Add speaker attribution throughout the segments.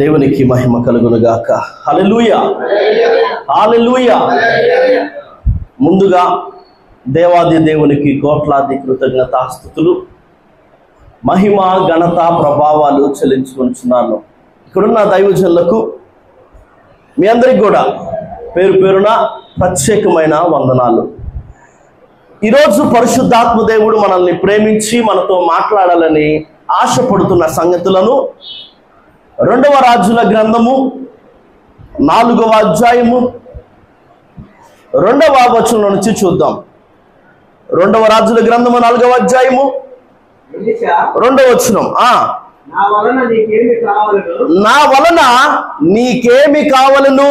Speaker 1: దేవునికి మహిమ కలుగునుగాక. హల్లెలూయా, హల్లెలూయా. ముందుగా దేవాది దేవునికి కోట్లాది కృతజ్ఞతాస్తుతులు, మహిమ ఘనత ప్రభావాలు చెల్లించుకుంటున్నాను. ఇక్కడున్న దైవజనులకు మీ అందరికి కూడా పేరు పేరున ప్రత్యేకమైన వందనాలు. ఈరోజు పరిశుద్ధాత్మ దేవుడు మనల్ని ప్రేమించి మనతో మాట్లాడాలని ఆశపడుతున్న సంగతులను 2వ రాజుల గ్రంథము 4వ అధ్యాయము 2వ వచనం నుంచి చూద్దాం. 2వ రాజుల గ్రంథము 4వ అధ్యాయము 2వ వచనం. నా వలన నీకేమి కావలను,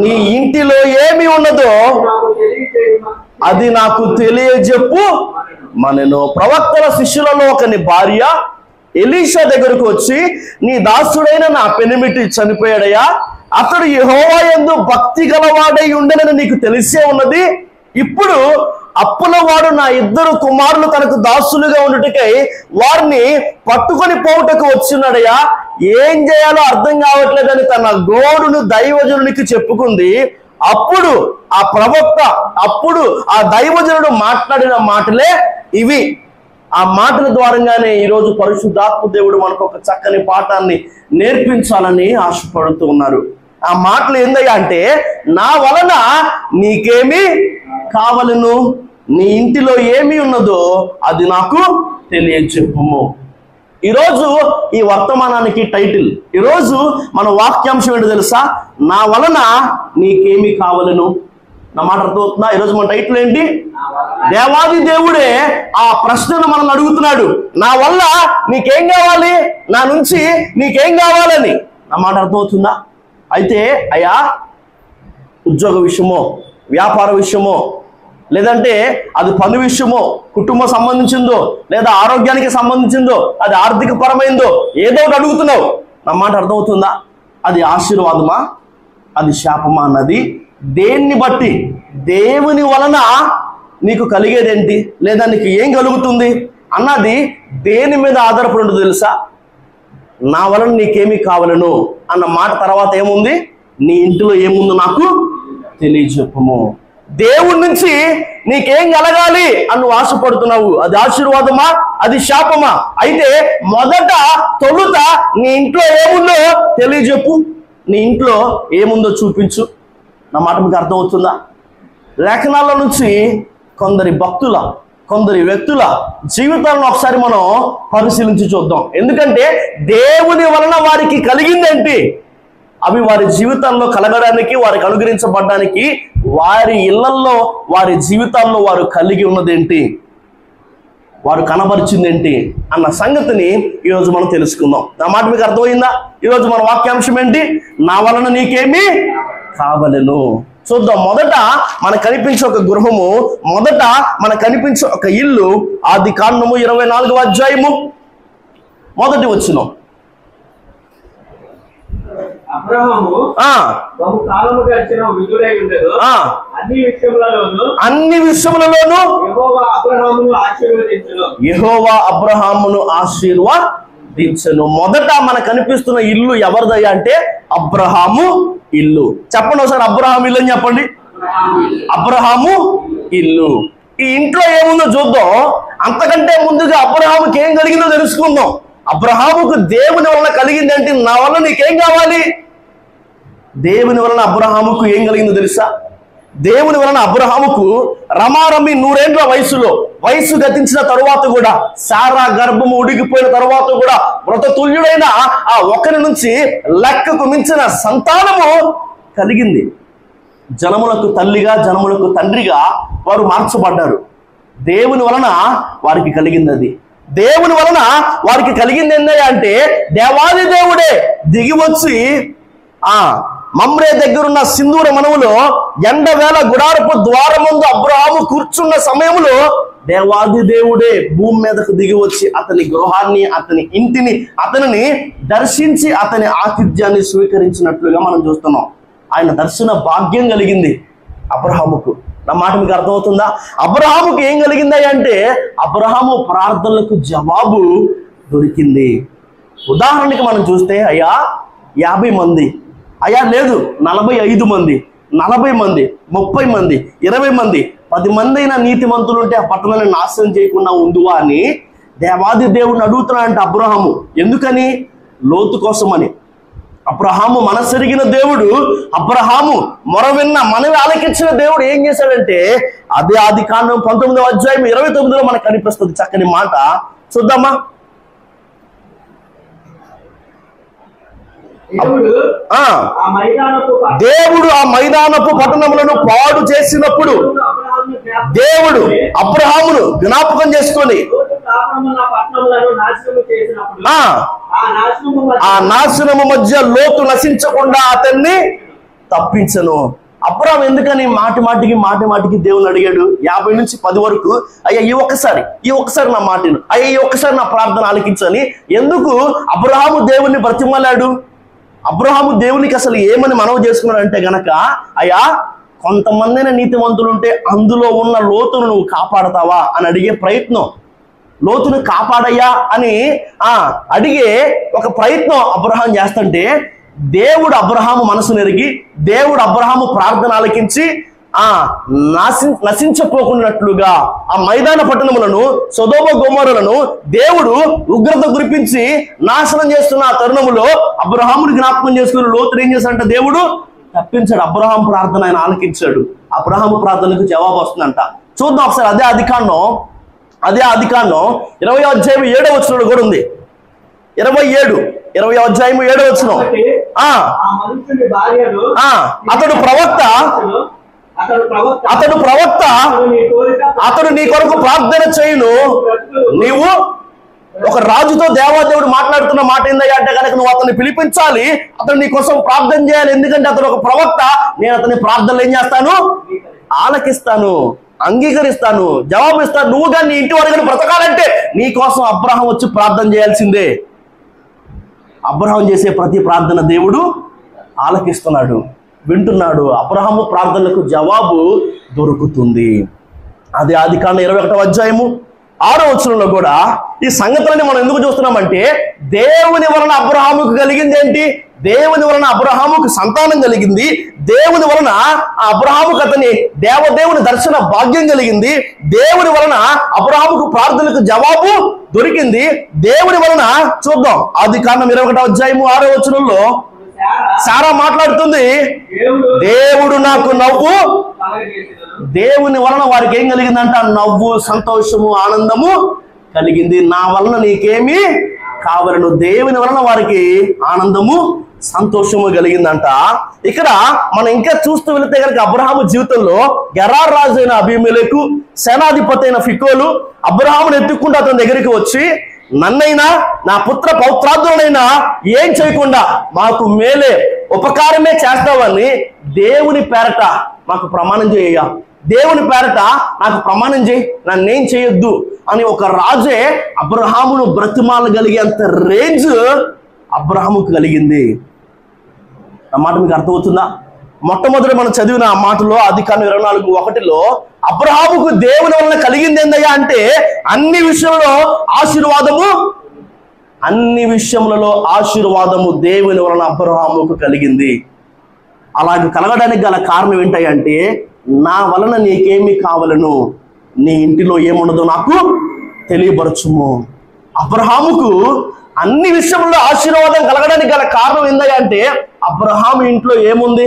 Speaker 1: నీ ఇంటిలో ఏమి ఉన్నదో అది నాకు తెలియజెప్పు మనను. ప్రవక్తల శిష్యులలో ఒకని భార్య ఎలీషా దగ్గరకు వచ్చి, నీ దాసుడైన నా పెనిమిటి చనిపోయాడయ్యా, అతడు యెహోవా యందు భక్తి గలవాడై ఉండనని నీకు తెలిసే ఉన్నది. ఇప్పుడు అప్పులవాడు నా 2 కుమారులు తనకు దాసులుగా ఉండుటకై వారిని పట్టుకొని పోవుటకు వచ్చినాడయ్యా, ఏం చేయాలో అర్థం కావట్లేదని తన గోడును దైవజనునికి చెప్పుకుంది. అప్పుడు ఆ దైవజనుడు మాట్లాడిన మాటలే ఇవి. ఆ మాటల ద్వారంగానే ఈరోజు పరిశుద్ధాత్మ దేవుడు మనకు ఒక చక్కని పాఠాన్ని నేర్పించాలని ఆశపడుతూ ఉన్నారు. ఆ మాటలు ఏందయ్యా అంటే, నా వలన నీకేమి కావలను, నీ ఇంటిలో ఏమి ఉన్నదో అది నాకు తెలియచెప్పుము. ఈరోజు ఈ వర్తమానానికి టైటిల్, ఈరోజు మన వాక్యాంశం ఏంటో తెలుసా? నా వలన నీకేమి కావలను. నా మాట అర్థమవుతుందా? ఈరోజు మన టైటిల్ ఏంటి? దేవాది దేవుడే ఆ ప్రశ్నను మనల్ని అడుగుతున్నాడు. నా వల్ల నీకేం కావాలి, నా నుంచి నీకేం కావాలని. నా మాట అర్థమవుతుందా? అయితే అయ్యా, ఉద్యోగ విషయమో, వ్యాపార విషయమో, లేదంటే అది పని విషయమో, కుటుంబం సంబంధించిందో, లేదా ఆరోగ్యానికి సంబంధించిందో, అది ఆర్థిక పరమైందో, ఏదో ఒకటి అడుగుతున్నావు. నా మాట అర్థమవుతుందా? అది ఆశీర్వాదమా, అది శాపమా అన్నది దేన్ని బట్టి, దేవుని వలన నీకు కలిగేదేంటి, లేదా నీకు ఏం కలుగుతుంది అన్నది దేని మీద ఆధారపడి ఉంటుంది తెలుసా? నా వలన నీకేమి కావాలను అన్న మాట తర్వాత ఏముంది? నీ ఇంటిలో ఏముందో నాకు తెలియజెప్పుము. దేవుడి నుంచి నీకేం కలగాలి అని నువ్వు ఆశపడుతున్నావు, అది ఆశీర్వాదమా, అది శాపమా? అయితే తొలుత నీ ఇంట్లో ఏముందో తెలియజెప్పు, నీ ఇంట్లో ఏముందో చూపించు. నా మాట మీకు అర్థమవుతుందా? లేఖనాల్లో నుంచి కొందరి భక్తుల, కొందరి వ్యక్తుల జీవితాలను ఒకసారి మనం పరిశీలించి చూద్దాం. ఎందుకంటే దేవుని వలన వారికి కలిగిందేంటి, అవి వారి జీవితాల్లో కలగడానికి, వారికి అనుగ్రహించబడడానికి, వారి ఇళ్లల్లో, వారి జీవితాల్లో వారు కలిగి ఉన్నదేంటి, వారు కనబరిచిందేంటి అన్న సంగతిని ఈరోజు మనం తెలుసుకుందాం. నా మాట మీకు అర్థమైందా? ఈరోజు మన వాక్యాంశం ఏంటి? నా వలన నీకేమి కావలను. చూద్దాం. మొదట మనకు కనిపించే ఒక గృహము, మొదట మనకు కనిపించే ఒక ఇల్లు. ఆదికాండము 24వ అధ్యాయము 1వ వచనం.
Speaker 2: అబ్రహాము బహుకాలము గడిచిన విధుడై ఉండెను,
Speaker 1: అన్ని విషయములలోనూ
Speaker 2: యెహోవా అబ్రహామును
Speaker 1: ఆశీర్వదించెను. మొదట మనకు కనిపిస్తున్న ఇల్లు ఎవరిదయ్యా అంటే అబ్రహాము ఇల్లు. చెప్పండి ఒకసారి, అబ్రహాము ఇల్లు అని చెప్పండి. అబ్రహాము ఇల్లు. ఈ ఇంట్లో ఏముందో చూద్దాం. అంతకంటే ముందుగా అబ్రహాముకి ఏం కలిగిందో తెలుసుకుందాం. అబ్రహాముకు దేవుని వలన కలిగిందంటే, నా వల్ల నీకేం కావాలి? దేవుని వలన అబ్రహాముకు ఏం కలిగిందో తెలుసా? దేవుని వలన అబ్రహాముకు రమారమి 100 ఏళ్ల వయసు గతించిన తరువాత కూడా, సారా గర్భము ఉడికిపోయిన తరువాత కూడా, మృతతుల్యుడైన ఆ ఒకరి నుంచి లెక్కకు మించిన సంతానము కలిగింది. జనములకు తల్లిగా, జనములకు తండ్రిగా వారు మార్చబడ్డారు. దేవుని వలన వారికి కలిగింది అది. దేవుని వలన వారికి కలిగింది ఏంటంటే అంటే, దేవాది దేవుడే దిగి వచ్చి మమ్రే దగ్గరున్న సింధూర మనవులో ఎండవేళ గుడారపు ద్వారముందు అబ్రహాము కూర్చున్న సమయంలో దేవాది దేవుడే భూమి మీదకు దిగి వచ్చి అతని గృహాన్ని, అతని ఇంటిని, అతనిని దర్శించి అతని ఆతిథ్యాన్ని స్వీకరించినట్లుగా మనం చూస్తున్నాం. ఆయన దర్శన భాగ్యం కలిగింది అబ్రహాముకు. నా మాట మీకు అర్థమవుతుందా? అబ్రహాముకి ఏం కలిగింది అంటే, అబ్రహాము ప్రార్థనలకు జవాబు దొరికింది. ఉదాహరణకి మనం చూస్తే అయ్యా 50 మంది, అయ్యా లేదు 45 మంది, 40 మంది, 30 మంది, 20 మంది, 10 మంది అయినా నీతిమంతులు ఉంటే ఆ పట్టణాన్ని నాశనం చేయకుండా ఉండువా అని దేవాది దేవుడిని అడుగుతున్నాడంట అబ్రహాము. ఎందుకని? లోతు కోసమని. అబ్రహాము మనసెరిగిన దేవుడు, అబ్రహాము మొరవిన్న మనవి ఆలకించిన దేవుడు ఏం చేశాడంటే అదే ఆదికాండం 19వ అధ్యాయం 29లో మనకు కనిపిస్తుంది చక్కని మాట. చూద్దామా? దేవుడు ఆ మైదానపు పట్టణములను పాడు చేసినప్పుడు దేవుడు అబ్రహామును జ్ఞాపకం చేసుకొని ఆ నాశనము మధ్య లోతు నశించకుండా అతన్ని తప్పించను. అబ్రహాం ఎందుకని మాటి మాటికి దేవుని అడిగాడు 50 నుంచి 10 వరకు, అయ్యా ఈ ఒక్కసారి నా మాటను, అయ్యా ఈ ఒక్కసారి నా ప్రార్థన ఆలకించని ఎందుకు అబ్రహాము దేవుణ్ణి బ్రతిమలాడు? అబ్రహాము దేవునికి అసలు ఏమని మనవి చేసుకున్నాడంటే గనక, అయ్యా కొంతమందైన నీతివంతులు ఉంటే అందులో ఉన్న లోతును నువ్వు కాపాడతావా అని అడిగే ప్రయత్నం, లోతును కాపాడయ్యా అని అడిగే ఒక ప్రయత్నం అబ్రహాం చేస్తుంటే దేవుడు అబ్రహాము మనసు నెరిగి, దేవుడు అబ్రహాము ప్రార్థన ఆలకించి నశించపోకున్నట్లుగా ఆ మైదాన పట్టణములను, సొదొమ గొమొర్రాలను దేవుడు ఉగ్రత గురిపించి నాశనం చేస్తున్న ఆ తరుణములో అబ్రహాముని జ్ఞాపకం చేసుకుని లోతును ఏం చేశాడంట? దేవుడు తప్పించాడు. అబ్రహాం ప్రార్థన ఆయన ఆలకించాడు. అబ్రహాము ప్రార్థనకు జవాబు వస్తుందంట. చూద్దాం ఒకసారి. అదే ఆదికాండం 20వ అధ్యాయం 7వ వచనంలో కూడా ఉంది. 20వ అధ్యాయం 7వ వచనం. అతడు ప్రవక్త, అతడు నీ కొరకు ప్రార్థన చేయును. నీవు ఒక రాజుతో దేవాదేవుడు మాట్లాడుతున్న మాట ఏందయ్యా అంటే కనుక నువ్వు అతన్ని పిలిపించాలి, అతను నీ కోసం ప్రార్థన చేయాలి. ఎందుకంటే అతను ఒక ప్రవక్త. నేను అతని ప్రార్థనలు ఏం చేస్తాను? ఆలకిస్తాను, అంగీకరిస్తాను, జవాబిస్తాను. నువ్వు కానీ నీ ఇంటి వారు బ్రతకాలంటే నీ కోసం అబ్రహాం వచ్చి ప్రార్థన చేయాల్సిందే. అబ్రహాం చేసే ప్రతి ప్రార్థన దేవుడు ఆలకిస్తున్నాడు, వింటున్నాడు. అబ్రహాము ప్రార్థనలకు జవాబు దొరుకుతుంది. అది ఆదికాండం 21వ అధ్యాయము 6వ వచనంలో కూడా ఈ సంగతులని మనం ఎందుకు చూస్తున్నామంటే దేవుని వలన అబ్రహాముకు కలిగింది ఏంటి? దేవుని వలన అబ్రహాముకు సంతానం కలిగింది. దేవుని వలన అబ్రహాముకు అతని దేవదేవుని దర్శన భాగ్యం కలిగింది. దేవుని వలన అబ్రహాముకు ప్రార్థనలకు జవాబు దొరికింది. దేవుని వలన చూద్దాం. ఆదికాండం 21వ అధ్యాయము 6వ వచనంలో సారా మాట్లాడుతుంది, దేవుడు నాకు నవ్వు. దేవుని వలన వారికి ఏం కలిగిందంట? నవ్వు, సంతోషము, ఆనందము కలిగింది. నా వలన నీకేమి కావాలను? దేవుని వలన వారికి ఆనందము, సంతోషము కలిగిందంట. ఇక్కడ మనం ఇంకా చూస్తూ వెళితే కనుక అబ్రహాము జీవితంలో గెరార్ రాజు అయిన అబీమెలెకు, సేనాధిపతి అయిన ఫికోలు అబ్రహామును ఎత్తుక్కుంటూ అతని దగ్గరికి వచ్చి, నన్నైనా నా పుత్ర పౌత్రాదులనైనా ఏం చేయకుండా మాకు మేలే ఉపకారమే చేస్తావని దేవుని పేరట మాకు ప్రమాణం చేయ, దేవుని పేరట నాకు ప్రమాణం చేయి, నన్నేం చేయొద్దు అని ఒక రాజే అబ్రహామును బ్రతిమాలగలిగేంత రేంజ్ అబ్రహాముకు కలిగింది. ఆ మాట మీకు అర్థమవుతుందా? మొట్టమొదటి మనం చదివిన ఆ మాటలో ఆదికాండం 24:1 అబ్రహాముకు దేవుని వలన కలిగింది ఏందయ్యా అంటే అన్ని విషయములలో ఆశీర్వాదము దేవుని వలన అబ్రహాముకు కలిగింది. అలాగే కలగడానికి గల కారణం ఏంటంటే నా వలన నీకేమి కావాలను, నీ ఇంటిలో ఏమున్నదో నాకు తెలియపరచుము. అబ్రహాముకు అన్ని విషయంలో ఆశీర్వాదం కలగడానికి గల కారణం ఏందయ్యా అంటే అబ్రహాము ఇంట్లో ఏముంది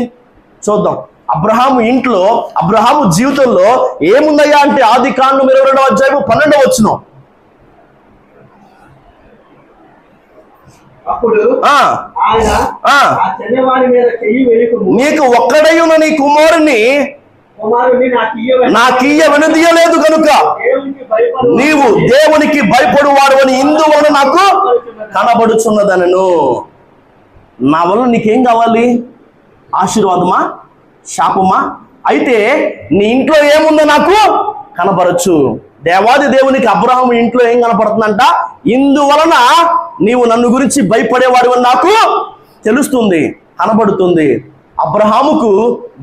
Speaker 1: చూద్దాం. అబ్రహాము ఇంట్లో, అబ్రహాము జీవితంలో ఏముందయ్యా అంటే ఆదికాండం 22వ అధ్యాయం 12వ వచనం. నీకు ఒక్కడైన నీ కుమారుని నాకీయ వెనుదీయలేదు కనుక నీవు దేవునికి భయపడువాడు అని ఇందువలన నాకు కనబడుచున్నదనను. నా వల్ల నీకేం కావాలి? ఆశీర్వాదమా, శాపమా? అయితే నీ ఇంట్లో ఏముందో నాకు కనబడచ్చు. దేవాది దేవునికి అబ్రహాము ఇంట్లో ఏం కనపడుతుందంట? ఇందువలన నీవు నన్ను గురించి భయపడేవాడు అని నాకు తెలుస్తుంది, కనబడుతుంది. అబ్రహాముకు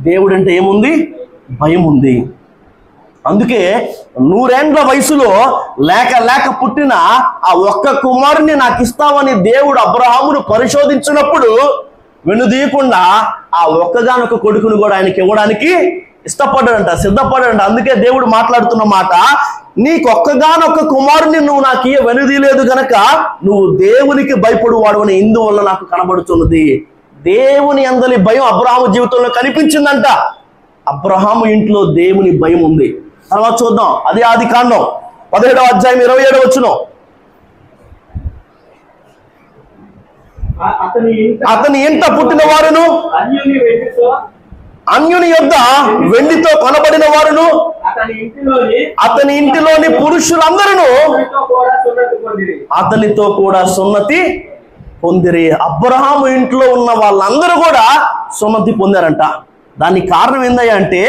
Speaker 1: దేవుడు అంటే ఏముంది? భయం ఉంది. అందుకే 100 వయసులో లేక పుట్టిన ఆ ఒక్క కుమారుని నాకు ఇస్తామని దేవుడు అబ్రహామును పరిశోధించినప్పుడు వెనుదీయకుండా ఆ ఒక్కగానొక్క కొడుకును కూడా ఆయనకి ఇవ్వడానికి ఇష్టపడ్డాడంట, సిద్ధపడ్డాడంట. అందుకే దేవుడు మాట్లాడుతున్న మాట, నీకు ఒక్కగానొక్క కుమారుని నువ్వు నాకు వెనుదీయలేదు గనక నువ్వు దేవునికి భయపడు వాడవని ఇందువల్ల నాకు కనబడుతున్నది. దేవుని అందలి భయం అబ్రహాము జీవితంలో కనిపించిందంట. అబ్రహాము ఇంట్లో దేవుని భయం ఉంది. తర్వాత చూద్దాం, అదే ఆదికాండం 17వ అధ్యాయం 27వ వచనం. అతని ఇంట పుట్టిన వారును అన్యుని యొద్ద వెండితో కొనబడిన వారును అతని ఇంటిలోని పురుషులందరూ అతనితో కూడా సున్నతి పొందిరి. అబ్రహాము ఇంట్లో ఉన్న వాళ్ళందరూ కూడా సున్నతి పొందారంట. దానికి కారణం ఏందయ్యా అంటే,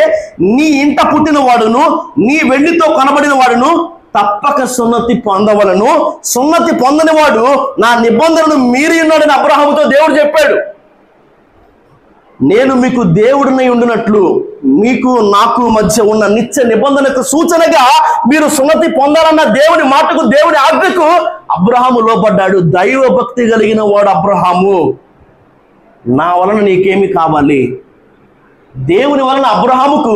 Speaker 1: నీ ఇంట పుట్టిన వాడును నీ వెండితో కొనబడిన వాడును తప్పక సున్నతి పొందవలను, సున్నతి పొందని వాడు నా నిబంధనను మీరి ఉన్నాడని అబ్రహాముతో దేవుడు చెప్పాడు. నేను మీకు దేవుడినై ఉండినట్లు మీకు నాకు మధ్య ఉన్న నిత్య నిబంధనకు సూచనగా మీరు సున్నతి పొందాలన్న దేవుని మాటకు, దేవుని ఆజ్ఞకు అబ్రహాము లోబడ్డాడు. దైవ భక్తి కలిగిన వాడు అబ్రహాము. నా వలన నీకేమి కావాలి? దేవుని వలన అబ్రహాముకు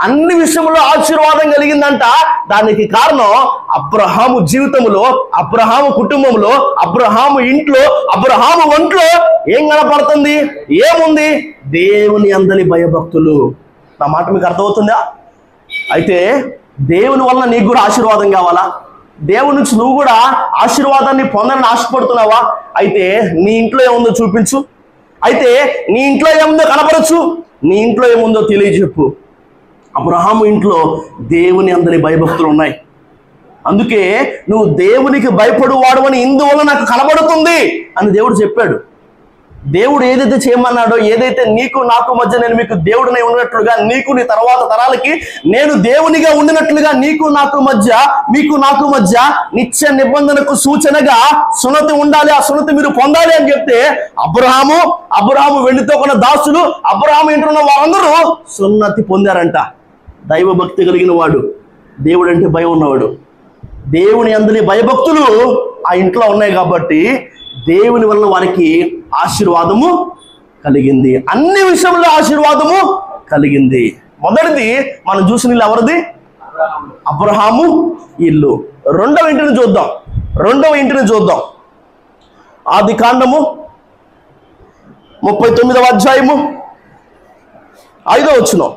Speaker 1: అన్ని విషయంలో ఆశీర్వాదం కలిగిందంట. దానికి కారణం అబ్రహాము జీవితంలో, అబ్రహాము కుటుంబంలో, అబ్రహాము ఇంట్లో, అబ్రహాము ఒంట్లో ఏం కనపడుతుంది? ఏముంది? దేవుని అందరి భయభక్తులు. నా మాట మీకు అర్థమవుతుందా? అయితే దేవుని వలన నీకు కూడా ఆశీర్వాదం కావాలా? దేవుని నుంచి నువ్వు కూడా ఆశీర్వాదాన్ని పొందాలని ఆశపడుతున్నావా? అయితే నీ ఇంట్లో ఏముందో చూపించు. అయితే నీ ఇంట్లో ఏముందో కనపరచు. నీ ఇంట్లో ఏముందో తెలియజెప్పు. అబ్రహాము ఇంట్లో దేవుని అందరి భయభక్తులు ఉన్నాయి. అందుకే నువ్వు దేవునికి భయపడు వాడవని ఇందువల్ల నాకు కనబడుతుంది అని దేవుడు చెప్పాడు. దేవుడు ఏదైతే చేయమన్నాడో, ఏదైతే నీకు నాకు మధ్య నేను మీకు దేవుడినై ఉన్నట్లుగా నీకు నీ తర్వాత తరాలకి నేను దేవునిగా ఉండినట్లుగా నీకు నాకు మధ్య, మీకు నాకు మధ్య నిత్య నిబంధనకు సూచనగా సున్నతి ఉండాలి, ఆ సున్నతి మీరు పొందాలి అని చెప్తే అబ్రహాము వెండితో కొన్న దాసులు, అబ్రహాము ఇంట్లో ఉన్న వారందరూ సున్నతి పొందారంట. దైవ భక్తి కలిగిన వాడు, దేవుడు అంటే భయం ఉన్నవాడు, దేవుని అందరి భయభక్తులు ఆ ఇంట్లో ఉన్నాయి కాబట్టి దేవుని వలన వారికి ఆశీర్వాదము కలిగింది. అన్ని విషయంలో ఆశీర్వాదము కలిగింది. మొదటిది మనం చూసిన ఇల్లు ఎవరిది? అబ్రహాము ఇల్లు. రెండవ ఇంటిని చూద్దాం. ఆదికాండము 39వ అధ్యాయము 5వ వచనం.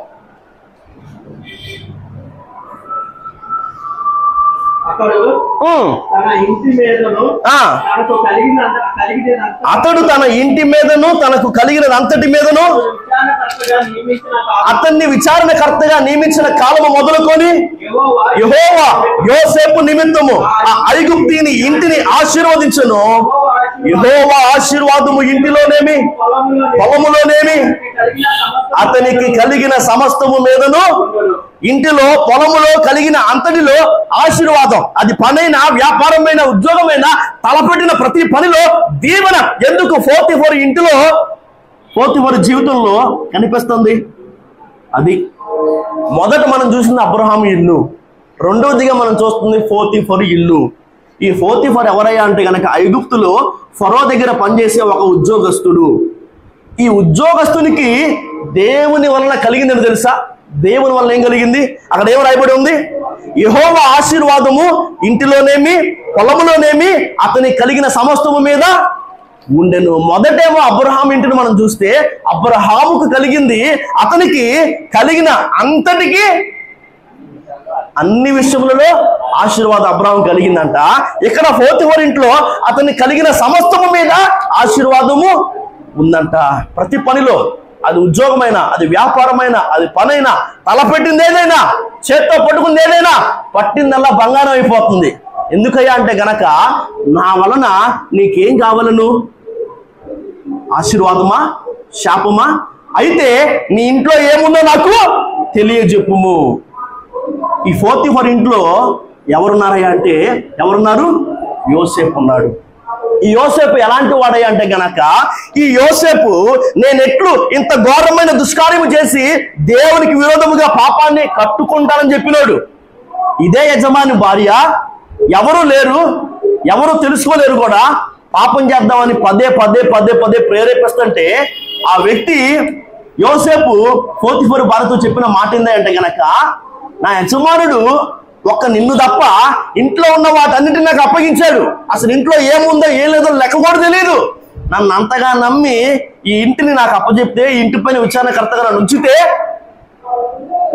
Speaker 2: అతడు తన ఇంటి మీదను
Speaker 1: తనకు కలిగినదంతటి మీదను అతన్ని విచారణకర్తగా నియమించిన కాలము మొదలుకొని యెహోవా యోసేపు నిమిత్తము ఆ ఐగుప్తీని ఇంటిని ఆశీర్వదించెను. యెహోవా ఆశీర్వాదము ఇంటిలోనేమి పొలములోనేమి అతనికి కలిగిన సమస్తము మీదను, ఇంటిలో పొలములో కలిగిన అంతటిలో ఆశీర్వాదం. అది పనైనా, వ్యాపారమైన, ఉద్యోగమైన, తలపెట్టిన ప్రతి పనిలో దీవెన. ఎందుకు? పోతిఫరు జీవితంలో కనిపిస్తుంది. అది మొదట మనం చూసింది అబ్రహాము ఇల్లు. రెండవదిగా మనం చూస్తుంది పోతిఫరు ఇల్లు. ఈ పోతిఫరు ఎవరయ్యా అంటే గనక ఐగుప్తులో ఫరో దగ్గర పనిచేసే ఒక ఉద్యోగస్తుడు. ఈ ఉద్యోగస్తునికి దేవుని వలన కలిగిందని తెలుసా? దేవుని వల్ల ఏం కలిగింది? అక్కడ ఏం రాయబడి ఉంది? యెహోవా ఆశీర్వాదము ఇంటిలోనేమి పొలములోనేమి అతనికి కలిగిన సమస్తము మీద ఉండెను. మొదటేమో అబ్రహాం ఇంటిని మనం చూస్తే అబ్రహాముకు కలిగింది, అతనికి కలిగిన అంతటికి అన్ని విషయములలో ఆశీర్వాదం అబ్రహాం కలిగిందంట. ఇక్కడ పోతిఫరు ఇంట్లో అతనికి కలిగిన సమస్తము మీద ఆశీర్వాదము ఉందంట. ప్రతి పనిలో, అది ఉద్యోగమైనా, అది వ్యాపారమైనా, అది పనైనా, తలపెట్టింది ఏదైనా, చేత్తో పట్టుకుంది ఏదైనా, పట్టిందల్లా బంగారం అయిపోతుంది. ఎందుకయ్యా అంటే గనక నా వలన నీకేం కావాలను? ఆశీర్వాదమా, శాపమా? అయితే నీ ఇంట్లో ఏముందో నాకు తెలియజెప్పుము. ఈ పోతిఫరు ఇంట్లో ఎవరున్నారయ్యా అంటే ఎవరున్నారు? యోసేపు ఉన్నాడు. ఈ యోసేపు ఎలాంటి వాడయ్య అంటే గనక, ఈ యోసేపు నేనెట్లు ఇంత ఘోరమైన దుష్కార్యము చేసి దేవునికి విరోధముగా పాపాన్ని కట్టుకుంటానని చెప్పినాడు. ఇదే యజమాని భార్య, ఎవరు లేరు, ఎవరు తెలుసుకోలేరు కూడా, పాపం చేద్దామని పదే పదే పదే పదే ప్రేరేపిస్తుంటే ఆ వ్యక్తి యోసేపు పోతిఫరు భార్యతో చెప్పిన మాట ఏందంటే గనక, నా యజమానుడు ఒక్క నిన్ను తప్ప ఇంట్లో ఉన్న వాటన్నిటిని నాకు అప్పగించాడు. అసలు ఇంట్లో ఏముందో ఏం లేదో లెక్క కూడా తెలియదు. నన్ను అంతగా నమ్మి ఈ ఇంటిని నాకు అప్పచెప్తే, ఈ ఇంటి పైన విచారణకర్తగా నన్ను ఉంచితే,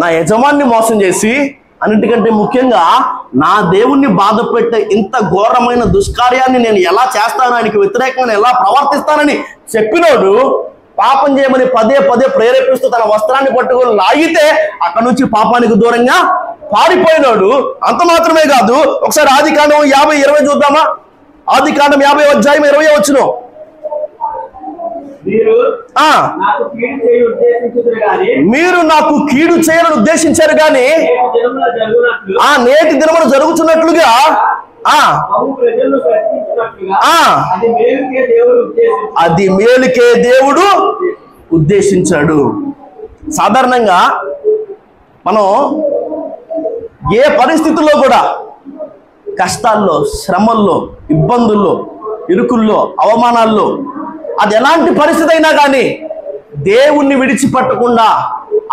Speaker 1: నా యజమాన్ని మోసం చేసి, అన్నిటికంటే ముఖ్యంగా నా దేవుణ్ణి బాధ పెట్టే ఇంత ఘోరమైన దుష్కార్యాన్ని నేను ఎలా చేస్తాను, ఆయనకి వ్యతిరేకంగా ఎలా ప్రవర్తిస్తానని చెప్పినోడు పాపం చేయమని పదే పదే ప్రేరేపిస్తూ తన వస్త్రాన్ని పట్టుకొని లాగితే అక్కడ నుంచి పాపానికి దూరంగా పారిపోయినాడు. అంత మాత్రమే కాదు, ఒకసారి ఆదికాండం 50:20 చూద్దామా? ఆదికాండం 50:20 మీరు నాకు కీడు చేయాలని ఉద్దేశించారు కానీ నేటి దినమున జరుగుతున్నట్లుగా అది మేలుకే దేవుడు ఉద్దేశించాడు. సాధారణంగా మనం ఏ పరిస్థితుల్లో కూడా కష్టాల్లో, శ్రమల్లో, ఇబ్బందుల్లో, ఇరుకుల్లో, అవమానాల్లో, అది ఎలాంటి పరిస్థితి అయినా కానీ దేవుణ్ణి విడిచిపెట్టకుండా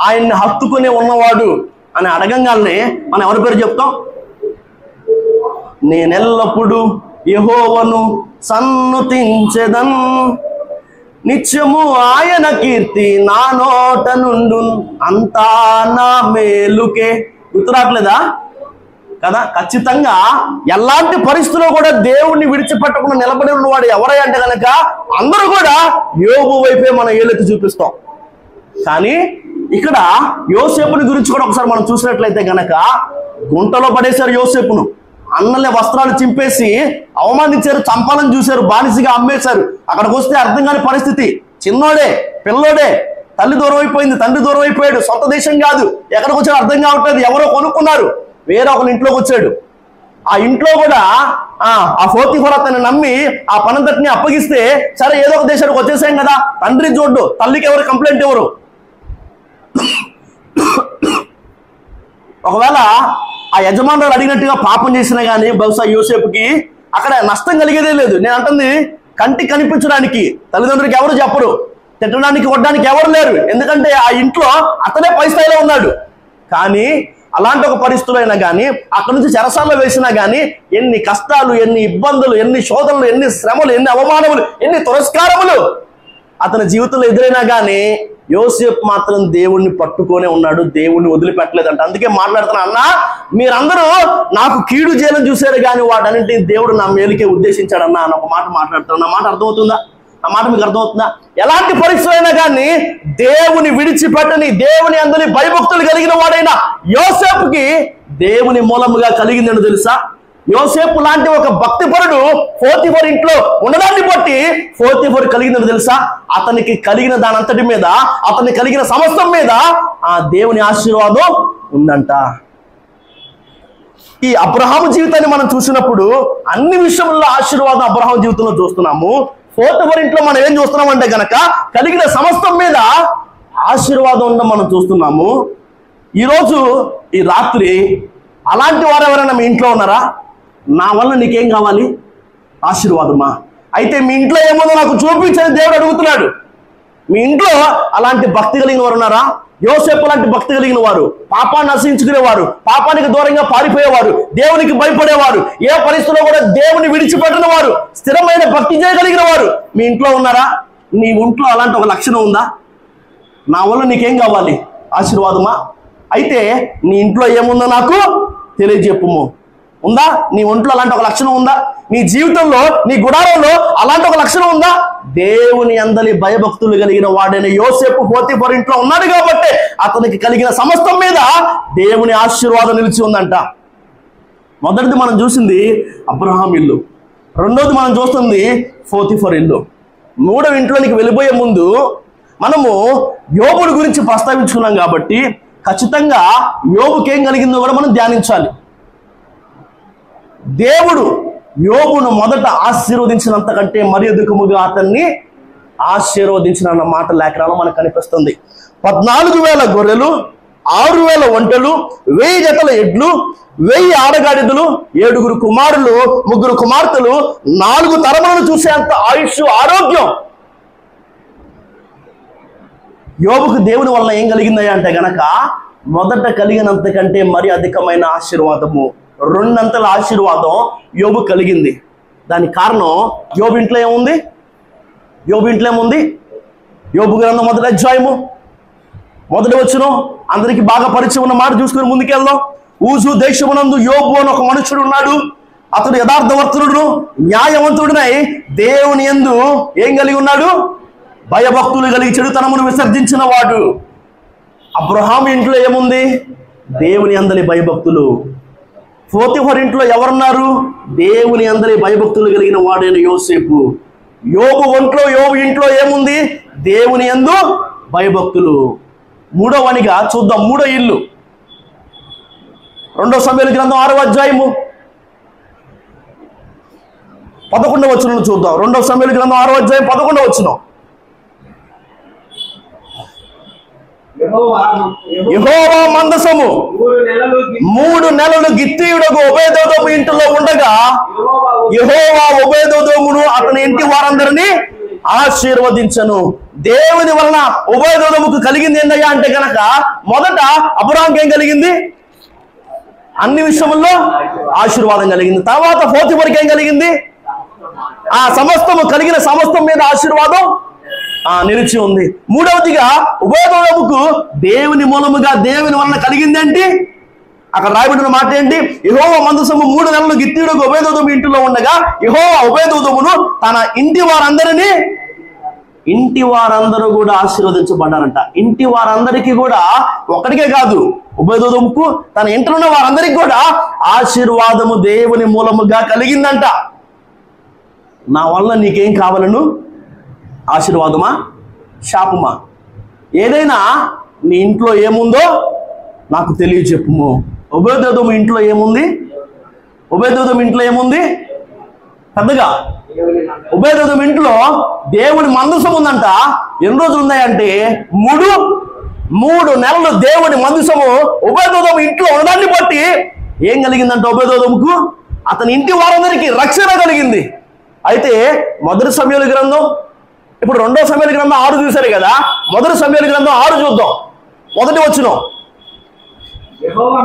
Speaker 1: ఆయన్ని హత్తుకునే ఉన్నవాడు అని అడగంగానే మనం ఎవరి పేరు చెప్తాం? నేనెల్లప్పుడూ యెహోవాను సన్నుతించెదన్, నిత్యము ఆయన కీర్తి నా నోట నుండు, అంతా నా మేలుకే. గుర్తురాట్లేదా కదా? ఖచ్చితంగా ఎలాంటి పరిస్థితుల్లో కూడా దేవుణ్ణి విడిచిపెట్టకుండా నిలబడి ఉన్నవాడు ఎవరై అంటే కనుక అందరూ కూడా యోబు వైపే మన ఏలెత్తి చూపిస్తాం. కానీ ఇక్కడ యోసేపుని గురించి కూడా ఒకసారి మనం చూసినట్లయితే గనక, గుంటలో పడేశారు యోసేపును, అన్నలే వస్త్రాలు చింపేసి అవమానించారు, చంపాలని చూశారు, బానిసగా అమ్మేశారు. అక్కడికి వస్తే అర్థం కాని పరిస్థితి. చిన్నోడే, పిల్లోడే, తల్లి దూరం అయిపోయింది, తండ్రి దూరం అయిపోయాడు, సొంత దేశం కాదు, ఎక్కడికి వచ్చాడు అర్థం కావట్లేదు. ఎవరో కొనుక్కున్నారు, వేరే ఒకరి ఇంట్లోకి వచ్చాడు. ఆ ఇంట్లో కూడా ఆ పోతిఫరు అతన్ని నమ్మి ఆ పనంతటిని అప్పగిస్తే, సరే ఏదో ఒక దేశానికి వచ్చేసాం కదా, తండ్రి చూడ్డు, తల్లికి ఎవరు కంప్లైంట్ ఎవరు? ఒకవేళ ఆ యజమానులు అడిగినట్టుగా పాపం చేసినా కానీ బహుశా యోసేపుకి అక్కడ నష్టం కలిగేదే లేదు. నేను అంటుంది కంటికి కనిపించడానికి తల్లిదండ్రులకి ఎవరు చెప్పరు, తిట్టడానికి కొట్టడానికి ఎవరు లేరు, ఎందుకంటే ఆ ఇంట్లో అతనే పై స్థాయిలో ఉన్నాడు. కానీ అలాంటి ఒక పరిస్థితులు అయినా కానీ, అక్కడి నుంచి చెరసాల్లో వేసినా కానీ, ఎన్ని కష్టాలు, ఎన్ని ఇబ్బందులు, ఎన్ని శోధనలు, ఎన్ని శ్రమలు, ఎన్ని అవమానములు, ఎన్ని తిరస్కారములు అతని జీవితంలో ఎదురైనా కానీ యోసేపు మాత్రం దేవుణ్ణి పట్టుకొనే ఉన్నాడు, దేవుణ్ణి వదిలిపెట్టలేదంట. అందుకే మాట్లాడుతున్నా, అన్న మీరందరూ నాకు కీడు చేయాలని చూశారు కానీ వాటన్నింటినీ దేవుడు నా మేలుకే ఉద్దేశించాడన్నా అని ఒక మాట మాట్లాడుతున్నాను. నా మాట అర్థమవుతుందా? ఆ మాట మీకు అర్థమవుతుందా? ఎలాంటి పరిస్థితులు అయినా కానీ దేవుని విడిచిపెట్టని, దేవుని అందరి భయభక్తులు కలిగిన వాడైనా యోసేపుకి దేవుని మూలముగా కలిగిందని తెలుసా? యోసేపు లాంటి ఒక భక్తిపరుడు పోతిఫరు ఇంట్లో ఉండడాన్ని బట్టి పోతిఫరు కలిగిందని తెలుసా? అతనికి కలిగిన దానంతటి మీద, అతనికి కలిగిన సమస్తం మీద ఆ దేవుని ఆశీర్వాదం ఉందంట. ఈ అబ్రహాము జీవితాన్ని మనం చూసినప్పుడు అన్ని విషయంలో ఆశీర్వాదం అబ్రహాము జీవితంలో చూస్తున్నాము. పోతిఫరు ఇంట్లో మనం ఏం చూస్తున్నామంటే గనక కలిగిన సమస్తం మీద ఆశీర్వాదం ఉండడం మనం చూస్తున్నాము. ఈరోజు ఈ రాత్రి అలాంటి వారు ఎవరైనా మీ ఇంట్లో ఉన్నారా? నా వల్ల నీకేం కావాలి? ఆశీర్వాదమా? అయితే మీ ఇంట్లో ఏముందో నాకు చూపించని దేవుడు అడుగుతున్నాడు. మీ ఇంట్లో అలాంటి భక్తి కలిగిన వారు ఉన్నారా? యోసేపు లాంటి భక్తి కలిగిన వారు, పాపాన్ని నశించుకునేవారు, పాపానికి దూరంగా పారిపోయేవారు, దేవునికి భయపడేవారు, ఏ పరిస్థితుల్లో కూడా దేవుని విడిచిపెట్టిన వారు, స్థిరమైన భక్తి చేయగలిగిన వారు మీ ఇంట్లో ఉన్నారా? నీ ఇంట్లో అలాంటి ఒక లక్షణం ఉందా? నా వల్ల నీకేం కావాలి? ఆశీర్వాదమా? అయితే నీ ఇంట్లో ఏముందో నాకు తెలియజెప్పుము. ఉందా? నీ ఒంట్లో అలాంటి ఒక లక్షణం ఉందా? నీ జీవితంలో, నీ గుడారంలో అలాంటి ఒక లక్షణం ఉందా? దేవుని అందరి భయభక్తులు కలిగిన వాడైన యోసేపు పోతిఫరు ఇంట్లో ఉన్నాడు కాబట్టి అతనికి కలిగిన సమస్తం మీద దేవుని ఆశీర్వాదం నిలిచి ఉందంట. మొదటిది మనం చూసింది అబ్రహాం ఇల్లు, రెండోది మనం చూస్తుంది పోతిఫరు ఇల్లు. మూడవ ఇంట్లోనికి వెళ్ళిపోయే ముందు మనము యోబుడి గురించి ప్రస్తావించుకున్నాం కాబట్టి ఖచ్చితంగా యోబుకి ఏం కలిగిందో కూడా మనం ధ్యానించాలి. దేవుడు యోబును మొదట ఆశీర్వదించినంతకంటే మరి అధికముగా అతన్ని ఆశీర్వదించిన అన్న మాట లేఖనాల్లో మనకు కనిపిస్తుంది. 14,000 గొర్రెలు, 6,000 ఒంటెలు, 1000 జతల ఎడ్లు, 1000 ఆడగాడిదలు, 7 కుమారులు, 3 కుమార్తెలు, 4 తరములను చూసేంత ఆయుష్, ఆరోగ్యం. యోబుకు దేవుని వల్ల ఏం కలిగిందయ్యా అంటే గనక మొదట కలిగినంతకంటే మరి అధికమైన ఆశీర్వాదము, 2 అంతల ఆశీర్వాదం యోబు కలిగింది. దానికి కారణం యోబు ఇంట్లో ఏముంది? యోబు గ్రంథం 1వ అధ్యాయము 1వ వచనం అందరికి బాగా పరిచయం ఉన్న మాట చూసుకుని ముందుకెళ్దాం. ఊజు దేశమునందు యోబు అని ఒక మనుషుడు ఉన్నాడు. అతడు యథార్థవర్తనుడు, న్యాయవంతుడునై దేవుని యందు ఏం కలిగి ఉన్నాడు? భయభక్తులు కలిగి చెడుతనమును విసర్జించిన వాడు. అబ్రహాము ఇంట్లో ఏముంది? దేవుని అందలి భయభక్తులు. పోతిఫర్ ఇంట్లో ఎవరున్నారు? దేవుని అందలి భయభక్తులు కలిగిన వాడైన యోసేపు. యోబు ఇంట్లో ఏముంది? దేవుని యందు భయభక్తులు. మూడవనిగా చూద్దాం, మూడో ఇల్లు 2 సమూయేలు గ్రంథం 6వ అధ్యాయము 11వ వచనం చూద్దాం. 2 సమూయేలు గ్రంథం 6వ అధ్యాయం 11వ వచనం. యెహోవా మందసము 3 నెలలు గిత్తీయుడగు ఒబేదెదోము ఇంటిలో ఉండగా యెహోవా ఒబేదెదోమును అతని ఇంటి వారందరినీ ఆశీర్వదించను. దేవుని వలన ఒబేదెదోముకు కలిగింది ఏందయ్యా అంటే గనక మొదట అబ్రహాముకి ఏం కలిగింది? అన్ని విషయముల్లో ఆశీర్వాదం కలిగింది. తర్వాత పోతిఫరుకి ఏం కలిగింది? ఆ సమస్తము కలిగిన సమస్తం మీద ఆశీర్వాదం నిలిచి ఉంది. మూడవదిగా ఒబేదెదోముకు దేవుని మూలముగా దేవుని వలన కలిగింది అంటే అక్కడ రాయబడిన మాట ఏంటి? యెహోవా మందసము 3 నెలలు గిత్తీయుడగు ఒబేదెదోము ఇంటిలో ఉండగా యెహోవా ఒబేదెదోమును తన ఇంటి వారందరూ కూడా ఆశీర్వదించబడ్డారంట. ఇంటి వారందరికీ కూడా, ఒక్కడికే కాదు, ఒబేదెదోముకు తన ఇంట్లో ఉన్న వారందరికీ కూడా ఆశీర్వాదము దేవుని మూలముగా కలిగిందంట. నా వల్ల నీకేం కావాలను? ఆశీర్వాదమా, శాపమా? ఏదైనా నీ ఇంట్లో ఏముందో నాకు తెలియచెప్పుము. ఒబేదెదోము ఇంట్లో ఏముంది? పెద్దగా ఒబేదెదోము ఇంట్లో దేవుని మందసం ఉందంట. ఎన్ని రోజులు ఉన్నాయంటే 3 నెలలు దేవుని మందసము ఒబేదెదోము ఇంట్లో ఉండడాన్ని బట్టి ఏం కలిగిందంటే ఒబేదెదోముకు అతని ఇంటి వారందరికీ రక్షణ కలిగింది. అయితే 1వ సమూయేలు గ్రంథం, ఇప్పుడు 2వ సమూయేలు గ్రంథం 6 చూశారు కదా, 1వ సమూయేలు గ్రంథం 6 చూద్దాం. 1వ వచనం.
Speaker 2: యెహోవా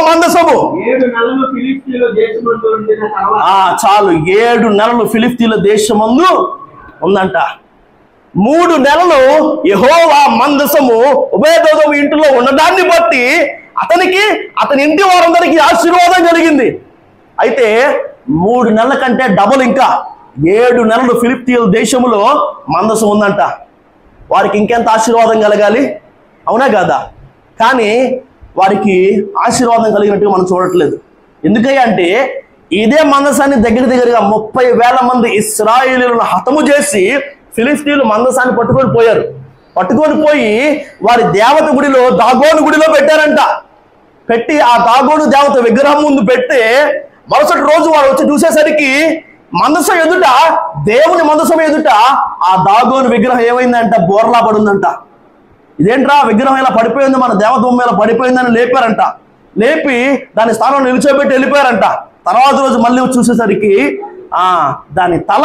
Speaker 2: మందసము
Speaker 1: 7 నెలలు ఫిలిష్తీయుల దేశమందు ఉండిన తర్వాత చాలు 7 నెలలు ఫిలిష్తీయుల దేశమందు ఉందంట. 3 నెలలు యెహోవా మందసము ఒబేదెదోము ఇంటిలో ఉండడాన్ని బట్టి అతని ఇంటి వారందరికీ ఆశీర్వాదం కలిగింది. అయితే 3 నెలల కంటే డబుల్, ఇంకా 7 నెలలు ఫిలిష్తీయుల దేశములో మందసం ఉందంట. వారికి ఇంకెంత ఆశీర్వాదం కలగాలి? అవునా కాదా? కానీ వారికి ఆశీర్వాదం కలిగినట్టుగా మనం చూడట్లేదు. ఎందుకయ్యా అంటే ఇదే మందసాన్ని దగ్గరగా 30,000 మంది ఇశ్రాయేలీయులను హతము చేసి ఫిలిష్తీయులు మందసాన్ని పట్టుకొని పోయి వారి దేవత గుడిలో, దాగోను గుడిలో పెట్టారంట. పెట్టి ఆ దాగోను దేవత విగ్రహం ముందు పెట్టి మరుసటి రోజు వారు వచ్చి చూసేసరికి మందసం ఎదుట, దేవుని మందసం ఎదుట ఆ దాగోను విగ్రహం ఏమైందంట? బోర్లా పడుందంట. ఇదేంట్రా విగ్రహం ఇలా పడిపోయింది, మన దేవత బొమ్మ ఇలా పడిపోయిందని లేపారంట. లేపి దాని స్థానంలో నిలిచోబెట్టి వెళ్ళిపోయారంట. తర్వాత రోజు మళ్ళీ చూసేసరికి దాని తల,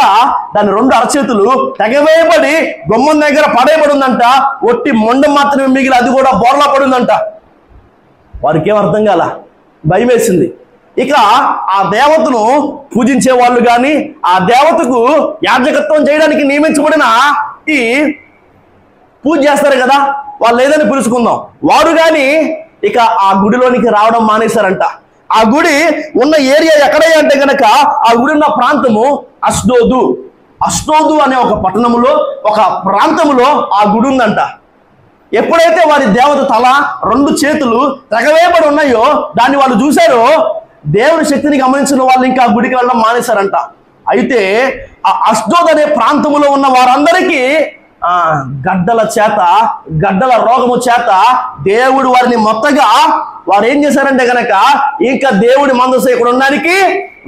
Speaker 1: దాని 2 అరచేతులు తెగవేయబడి గుమ్మం దగ్గర పడేయబడి ఉందంట. ఒట్టి మొండం మాత్రమే మిగిలి అది కూడా బోర్లా పడిందంట. వారికి ఏం అర్థం కాల, భయం వేసింది. ఇక ఆ దేవతను పూజించే వాళ్ళు కానీ, ఆ దేవతకు యాజకత్వం చేయడానికి నియమించబడిన ఈ పూజ చేస్తారు కదా, వాళ్ళు ఏదని పిలుచుకుందాం, వారు కానీ ఇక ఆ గుడిలోనికి రావడం మానేశారంట. ఆ గుడి ఉన్న ఏరియా ఎక్కడయ్యా అంటే కనుక ఆ గుడి ఉన్న ప్రాంతము అష్డోదు అనే ఒక పట్టణములో, ఒక ప్రాంతములో ఆ గుడి ఉందంట. ఎప్పుడైతే వారి దేవత తల, 2 చేతులు తెగవేయబడి ఉన్నాయో దాన్ని వాళ్ళు చూశారో, దేవుని శక్తిని గమనించిన వాళ్ళు ఇంకా ఆ గుడికి వెళ్ళడం మానేశారంట. అయితే ఆ అష్డోద్ అనే ప్రాంతములో ఉన్న వారందరికీ గడ్డల చేత, గడ్డల రోగము చేత దేవుడు వారిని మొత్తగా వారు ఏం చేశారంటే గనక ఇంకా దేవుడి మందసం ఇక్కడ ఉండడానికి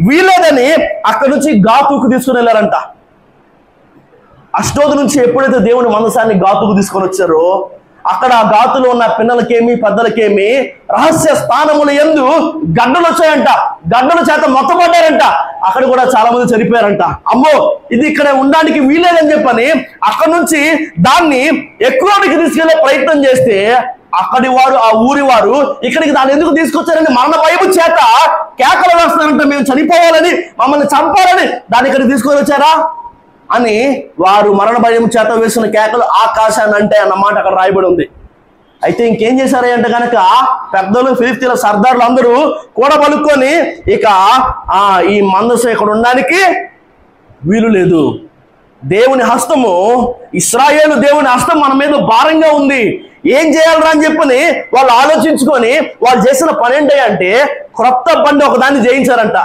Speaker 1: వీలేదని అక్కడి నుంచి గాతుకు తీసుకుని వెళ్ళారంట. అష్టోదు నుంచి ఎప్పుడైతే దేవుడి మందసాన్ని గాతుకు తీసుకొని వచ్చారో అక్కడ ఆ గాతులో ఉన్న పిల్లలకేమి పెద్దలకేమి రహస్య స్థానముల యందు గడ్డలు వచ్చాయంట. గడ్డల చేత మొత్తపడ్డారంట. అక్కడ కూడా చాలా మంది చనిపోయారంట. అమ్మో, ఇది ఇక్కడ ఉండడానికి వీలేదని చెప్పని అక్కడ నుంచి దాన్ని ఎక్కువకి తీసుకెళ్లే ప్రయత్నం చేస్తే అక్కడి వారు, ఆ ఊరి వారు ఇక్కడికి దాన్ని ఎందుకు తీసుకొచ్చారని మరణ భయము చేత కేకలు వేస్తారంట. మేము చనిపోవాలని, మమ్మల్ని చంపాలని దాన్ని ఇక్కడికి తీసుకొని వచ్చారా అని వారు మరణ భయం చేత వేసిన కేకలు ఆకాశాన్ని అంటే అన్నమాట అక్కడ రాయబడి ఉంది. అయితే ఇంకేం చేశారు అంటే కనుక పెద్దలు, ఫిలిష్తీయుల సర్దార్లు అందరూ కూడా పలుక్కొని ఇక ఈ మందసం ఇక్కడ ఉండడానికి వీలు లేదు. దేవుని హస్తము, ఇశ్రాయేలు దేవుని హస్తం మన మీద భారంగా ఉంది, ఏం చేయాలరా అని చెప్పని వాళ్ళు ఆలోచించుకొని వాళ్ళు చేసిన పని ఏంటి అంటే క్రొత్త బండి ఒకదాన్ని చేయించారంట.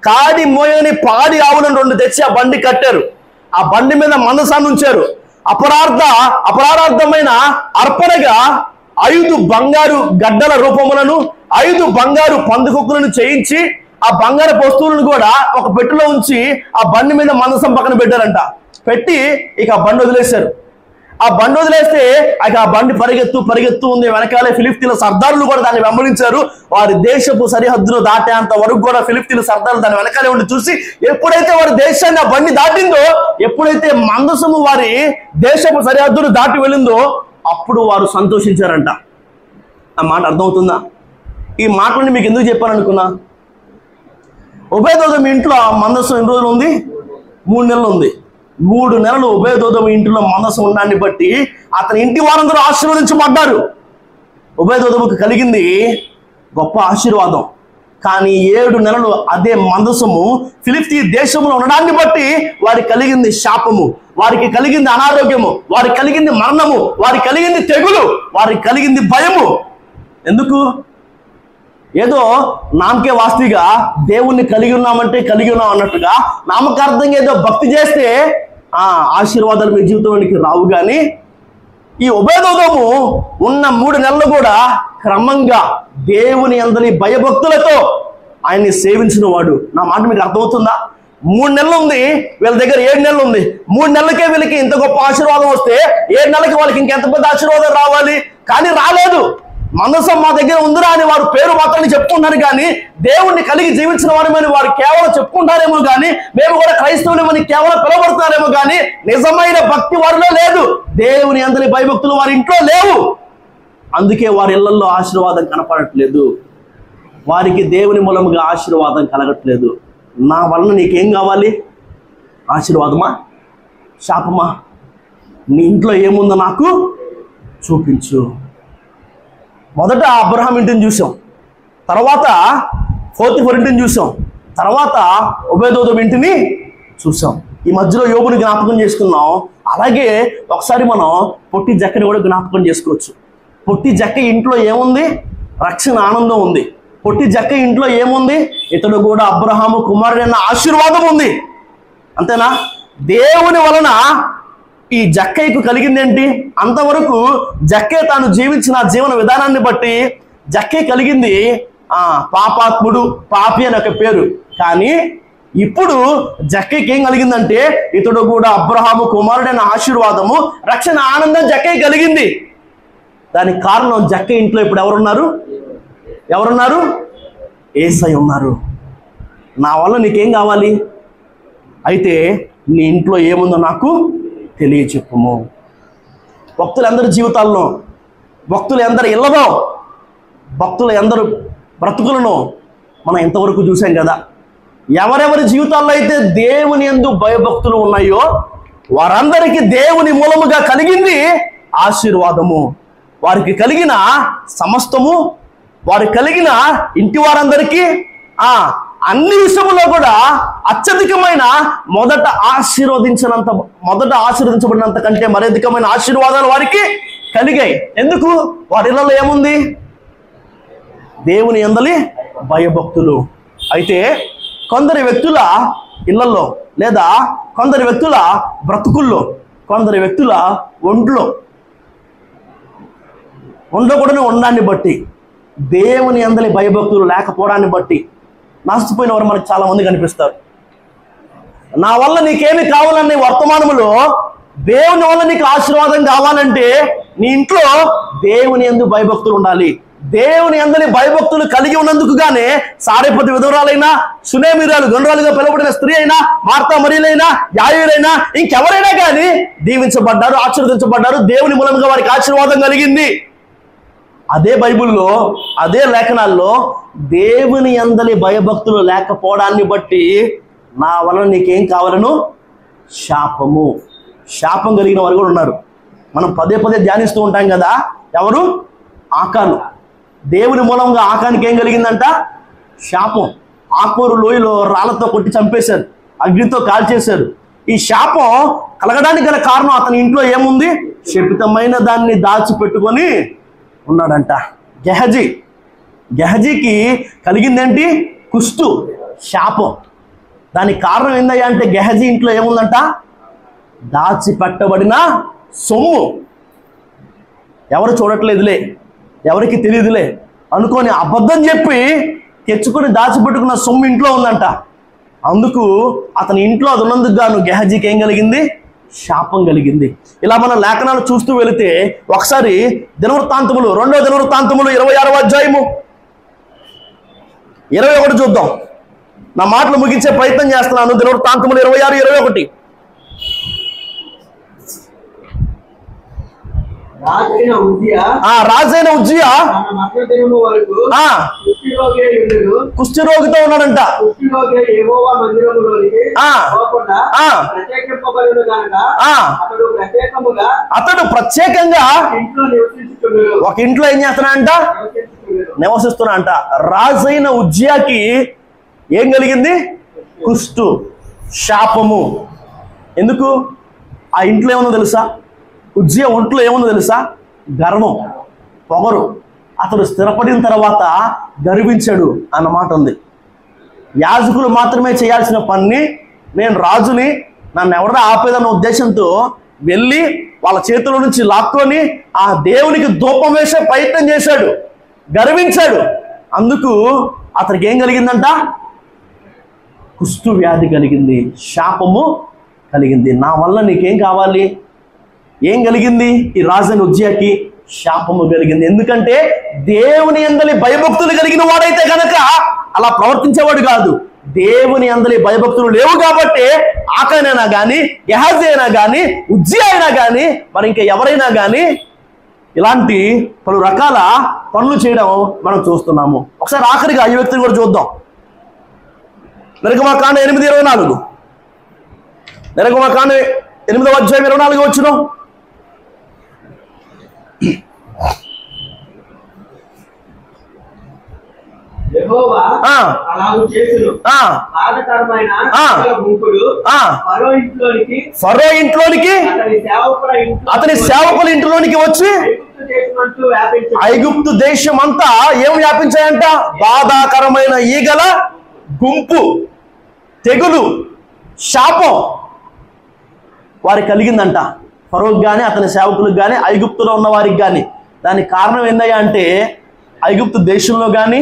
Speaker 1: కాడి మోయని పాడి ఆవులను 2 తెచ్చి ఆ బండి కట్టారు. ఆ బండి మీద మందసాన్ని ఉంచారు. అపరార్థమైన అర్పణగా 5 బంగారు గడ్డల రూపములను, 5 బంగారు పందుకొక్కులను చేయించి ఆ బంగారు వస్తువులను కూడా ఒక పెట్టెలో ఉంచి ఆ బండి మీద మందసం పక్కన పెట్టారంట. పెట్టి ఇక ఆ బండి వదిలేశారు. ఆ బండి వదిలేస్తే ఇక ఆ బండి పరిగెత్తు ఉంది. వెనకాలే ఫిలిష్తీయుల సర్దారులు కూడా దాన్ని వెంబడించారు. వారి దేశపు సరిహద్దులు దాటేంత వరకు కూడా ఫిలిష్తీయుల సర్దారులు దాన్ని వెనకాలే ఉండి చూసి ఎప్పుడైతే వారి దేశాన్ని ఆ బండి దాటిందో, ఎప్పుడైతే మందసము వారి దేశపు సరిహద్దులు దాటి వెళ్ళిందో అప్పుడు వారు సంతోషించారంట. ఆ మాట అర్థమవుతుందా? ఈ మాటలని మీకు ఎందుకు చెప్పాలనుకున్నా, ఉభయదోదం ఇంట్లో మందసం ఎన్ని రోజులు ఉంది? 3 నెలలు ఉంది. 3 నెలలు ఉభయదోదం ఇంటిలో మందసం ఉండడాన్ని బట్టి అతని ఇంటి వారందరూ ఆశీర్వదించబడ్డారు. ఉభయదోదముకు కలిగింది గొప్ప ఆశీర్వాదం. కానీ 7 నెలలు అదే మందసము ఫిలిష్తీయ దేశంలో ఉండడాన్ని బట్టి వారికి కలిగింది శాపము, వారికి కలిగింది అనారోగ్యము, వారికి కలిగింది మరణము, వారికి కలిగింది తెగులు, వారికి కలిగింది భయము. ఎందుకు? ఏదో నామకే వాస్తిగా దేవుణ్ణి కలిగి ఉన్నామంటే కలిగి ఉన్నాం అన్నట్టుగా నామకార్థంగా ఏదో భక్తి చేస్తే ఆశీర్వాదాలు మీ జీవితంలోనికి రావు. కానీ ఈ ఉభయదోదము ఉన్న 3 నెలలు కూడా క్రమంగా దేవుని అందరి భయభక్తులతో ఆయన్ని సేవించిన వాడు. నా మాట మీకు అర్థమవుతుందా? 3 నెలలు ఉంది, వీళ్ళ దగ్గర 7 నెలలు ఉంది. 3 నెలలకే వీళ్ళకి ఇంత గొప్ప ఆశీర్వాదం వస్తే 7 నెలలకి వాళ్ళకి ఇంకెంత పెద్ద ఆశీర్వాదం రావాలి. కానీ రాలేదు. మందసం మా దగ్గర ఉందిరా అని వారు పేరు మాత్రమే చెప్పుకుంటారు. కానీ దేవుణ్ణి కలిగి జీవించిన వారమని వారు కేవలం చెప్పుకుంటారేమో కానీ, మేము కూడా క్రైస్తవులమని కేవలం పిలువబడుతున్నారేమో కానీ నిజమైన భక్తి వారిలో లేదు. దేవుని అందరి భయభక్తులు వారి ఇంట్లో లేవు. అందుకే వారి ఇళ్లలో ఆశీర్వాదం కనపడట్లేదు. వారికి దేవుని మూలముగా ఆశీర్వాదం కలగట్లేదు. నా వలన నీకేం కావాలి? ఆశీర్వాదమా, శాపమా? నీ ఇంట్లో ఏముందో నాకు చూపించు. మొదట అబ్రహాం ఇంటిని చూసాం, తర్వాత పోతీఫర్ ఇంటిని చూసాం, తర్వాత ఉభయదోదం ఇంటిని చూసాం. ఈ మధ్యలో యోబుని జ్ఞాపకం చేసుకున్నాం. అలాగే ఒకసారి మనం పొట్టి జక్కని కూడా జ్ఞాపకం చేసుకోవచ్చు. పొట్టి జక్క ఇంట్లో ఏముంది? రక్షణ, ఆనందం ఉంది. పొట్టి జక్క ఇంట్లో ఏముంది? ఇతడు కూడా అబ్రహాము కుమారుడైన ఆశీర్వాదం ఉంది. అంతేనా? దేవుని వలన ఈ జక్కయ్యకు కలిగింది ఏంటి? అంతవరకు జక్కయ్య తాను జీవించిన జీవన విధానాన్ని బట్టి జక్కయ్య కలిగింది పాపాత్ముడు, పాపి అని ఒక పేరు. కానీ ఇప్పుడు జక్కయ్యకి ఏం కలిగిందంటే ఇతడు కూడా అబ్రహాము కుమారుడైన ఆశీర్వాదము, రక్షణ, ఆనందం జక్కయ్య కలిగింది. దానికి కారణం జక్కయ్య ఇంట్లో ఇప్పుడు ఎవరున్నారు? యేసయ్య ఉన్నారు. నా వల్ల నీకేం కావాలి? అయితే నీ ఇంట్లో ఏముందో నాకు తెలియచెప్పుము. భక్తులందరి జీవితాల్లో, భక్తులందరి ఇళ్లలో, భక్తులందరూ బ్రతుకులను మనం ఎంతవరకు చూసాం కదా. ఎవరెవరి జీవితాల్లో అయితే దేవుని యందు భయభక్తులు ఉన్నాయో వారందరికీ దేవుని మూలముగా కలిగింది ఆశీర్వాదము. వారికి కలిగిన సమస్తము, వారికి కలిగిన ఇంటి వారందరికీ అన్ని విషయంలో కూడా అత్యధికమైన మొదట ఆశీర్వదించబడినంత కంటే మరధికమైన ఆశీర్వాదాలు వారికి కలిగాయి. ఎందుకు? వారిలో ఏముంది? దేవుని యందలి భయభక్తులు. అయితే కొందరి వ్యక్తుల ఇళ్లలో లేదా కొందరి వ్యక్తుల బ్రతుకుల్లో, కొందరు వ్యక్తుల ఒంట్లో ఉండకూడని ఉండాన్ని బట్టి, దేవుని యందలి భయభక్తులు లేకపోవడాన్ని బట్టి నష్టపోయిన వారు మనకు చాలా మంది కనిపిస్తారు. నా వల్ల నీకేమి కావాలనే వర్తమానములో దేవుని వల్ల నీకు ఆశీర్వాదం కావాలంటే నీ ఇంట్లో దేవుని యందు భయభక్తులు ఉండాలి. దేవుని యందలి భయభక్తులు కలిగి ఉన్నందుకు గానే సారేపతి విధవరాలైనా, సునేమిరాలు గొండ్రాలుగా పిలువబడిన స్త్రీ అయినా, మార్తా మరియలైనా, యాయూరైనా, ఇంకెవరైనా కానీ దీవించబడ్డారు, ఆశీర్వదించబడ్డారు. దేవుని మూలంగా వారికి ఆశీర్వాదం కలిగింది. అదే బైబిల్లో, అదే లేఖనాల్లో దేవుని యందలి భయభక్తులు లేకపోవడాన్ని బట్టి నా వలన నీకేం కావాలను? శాపము. శాపం కలిగిన వారు కూడా ఉన్నారు. మనం పదే పదే ధ్యానిస్తూ ఉంటాం కదా. ఎవరు? ఆకాను. దేవుని మూలంగా ఆకానికి ఏం కలిగిందంట? శాపం. ఆకోరు లోయలో రాళ్లతో కొట్టి చంపేశారు, అగ్నితో కాల్చేశారు. ఈ శాపం కలగడానికి గల కారణం అతని ఇంట్లో ఏముంది? శపితమైన దాన్ని దాచిపెట్టుకొని ఉన్నాడంట. గెహజీకి కలిగిందేంటి? కుష్టు, శాపం. దానికి కారణం ఏందయ్యా అంటే గెహజీ ఇంట్లో ఏముందంట? దాచిపెట్టబడిన సొమ్ము. ఎవరు చూడట్లేదులే, ఎవరికి తెలియదులే అనుకొని అబద్ధం చెప్పి తెచ్చుకొని దాచిపెట్టుకున్న సొమ్ము ఇంట్లో ఉందంట. అందుకు అతని ఇంట్లో అది ఉన్నందుకు గాను గెహజీకి ఏం కలిగింది? శాపం కలిగింది. ఇలా మనం లేఖనాలు చూస్తూ వెళితే ఒకసారి దినవృత్తాంతములు, 2వ దినవృత్తాంతములు 26వ అధ్యాయము 21 చూద్దాం. నా మాటలు ముగించే ప్రయత్నం చేస్తున్నాను. దినవృత్తాంతములు 26, 21. రాజైన ఉజ్జియా కుష్ఠరోగితో ఉన్నాడంట. అతడు ప్రత్యేకంగా ఒక ఇంట్లో ఏం చేస్తున్నాడంట? నివసిస్తున్నాడంట. రాజైన ఉజ్జియాకి ఏం కలిగింది? కుష్టు, శాపము. ఎందుకు? ఆ ఇంట్లో ఏముందో తెలుసా? ఉజ్జియా ఒంట్లో ఏముందో తెలుసా? గర్వం, పొగరు. అతడు స్థిరపడిన తర్వాత గర్వించాడు అన్నమాట ఉంది. యాజకులు మాత్రమే చేయాల్సిన పని, నేను రాజుని, నన్ను ఎవరైనా ఆపేదన్న ఉద్దేశంతో వెళ్ళి వాళ్ళ చేతుల నుంచి లాక్కొని ఆ దేవునికి ధూపం వేసే ప్రయత్నం చేశాడు, గర్వించాడు. అందుకు అతనికి ఏం కలిగిందంట? కుష్టు వ్యాధి కలిగింది, శాపము కలిగింది. నా వల్ల నీకేం కావాలి? ఏం కలిగింది? ఈ రాజైన ఉజ్జియాకి శాపము కలిగింది. ఎందుకంటే దేవుని యందలి భయభక్తులు కలిగిన వాడైతే కనుక అలా ప్రవర్తించేవాడు కాదు. దేవుని యందలి భయభక్తులు లేవు కాబట్టి ఆకానైనా కానీ, గెహజీ అయినా కానీ, ఉజ్జియా అయినా కానీ, మరి ఇంకా ఎవరైనా కానీ ఇలాంటి పలు రకాల పనులు చేయడం మనం చూస్తున్నాము. ఒకసారి ఆఖరిగా ఈ వ్యక్తిని కూడా చూద్దాం. నిర్గమకాండ 8:24. నిర్గమకాండ 8వ అధ్యాయం 24 వచనం.
Speaker 2: యెహోవా అలాగు చేసెను. బాధకరమైన గుంపులు ఫరో ఇంట్లోనికి అతని సేవకుల ఇంట్లోనికి వచ్చి ఐగుప్తు దేశం అంతా ఏం వ్యాపించాయంట? బాధాకరమైన ఈగల గుంపు, తెగులు, శాపం వారికి కలిగిందంట. ఫరోకి కానీ, అతని సేవకులకు కానీ, ఐగుప్తులో ఉన్న వారికి కానీ. దానికి కారణం ఏందయ్యా అంటే ఐగుప్తు దేశంలో కానీ,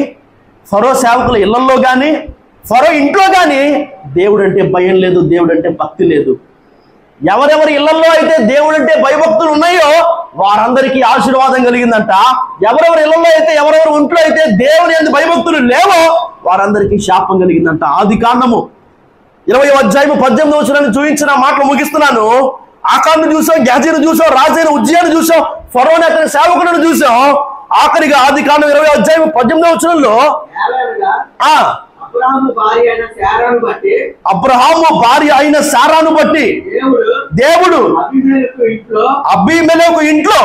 Speaker 2: ఫరో సేవకుల ఇళ్లలో కానీ, ఫరో ఇంట్లో కానీ దేవుడు అంటే భయం లేదు, దేవుడు అంటే భక్తి లేదు. ఎవరెవరి ఇళ్లలో అయితే దేవుడు అంటే భయభక్తులు ఉన్నాయో వారందరికీ ఆశీర్వాదం కలిగిందంట. ఎవరెవరి ఇళ్లలో అయితే, ఎవరెవరి ఒంట్లో అయితే దేవుని యందు భయభక్తులు లేవో వారందరికీ శాపం కలిగిందంట. ఆదికాండము 20వ అధ్యాయము 18వ వచనాన్ని చూపించిన మాటలు ముగిస్తున్నాను. ఆకాను చూసాం, గెహజీని చూసాం, రాజైన ఉజ్జియాను చూసాం, ఫరోని అతని సేవకులను చూసాం. ఆఖరిగా ఆదికాండం 20వ అధ్యాయం 18వ వచనంలో అబ్రహాము భార్య అయిన శారాను బట్టి దేవుడు అబీమెలెకు ఇంట్లో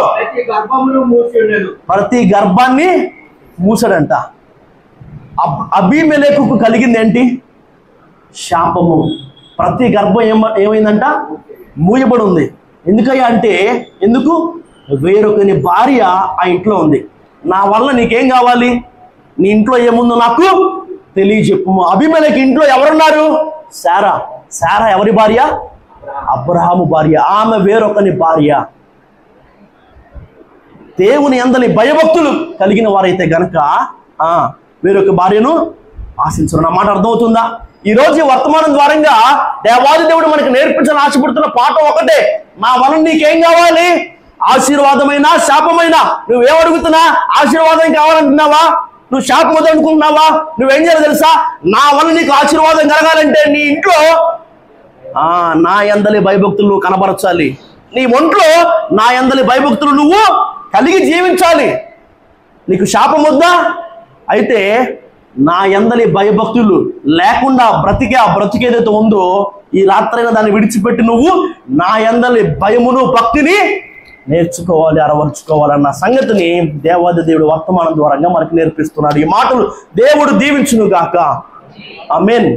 Speaker 2: ప్రతి గర్భాన్ని మూసాడంట. అబీమెలెకు కలిగింది ఏంటి? శాపము. ప్రతి గర్భం ఏమైందంట? మూయబడి ఉంది. ఎందుకయ్యా అంటే, ఎందుకు? వేరొకని భార్య ఆ ఇంట్లో ఉంది. నా వల్ల నీకేం కావాలి? నీ ఇంట్లో ఏముందో నాకు తెలియజెప్పు. అబీమెలెకు ఇంట్లో ఎవరున్నారు? శారా. శారా ఎవరి భార్య?
Speaker 1: అబ్రహాము భార్య, ఆమె వేరొకని భార్య. దేవుని యందలి భయభక్తులు కలిగిన వారైతే గనక వేరొక భార్యను ఆశించరు. నా మాట అర్థమవుతుందా? ఈ రోజు ఈ వర్తమానం ద్వారంగా దేవాది దేవుడు మనకు నేర్పించాలని ఆశపడుతున్న పాఠం ఒకటే. నా వలన నీకేం కావాలి? ఆశీర్వాదమైనా శాపమైనా. నువ్వేమడుగుతున్నా? ఆశీర్వాదం కావాలంటున్నావా? నువ్వు శాపం వద్దనుకుంటున్నావా? నువ్వేం చేయాలి తెలుసా? నా వలన నీకు ఆశీర్వాదం కలగాలంటే నీ ఇంట్లో నా యందలి భయభక్తులు నువ్వు కనబరచాలి. నీ ఒంట్లో నా యందలి భయభక్తులు నువ్వు కలిగి జీవించాలి. నీకు శాపం వద్దా? అయితే నా యందలి భయభక్తులు లేకుండా బ్రతికేదైతే ఉందో ఈ రాత్రైనా దాన్ని విడిచిపెట్టి నువ్వు నా యందలి భయమును భక్తిని నేర్చుకోవాలి, అరవరుచుకోవాలన్న సంగతిని దేవాది దేవుడు వర్తమానం ద్వారా మనకు నేర్పిస్తున్నాడు. ఈ మాటలు దేవుడు దీవించును గాక. ఆమేన్.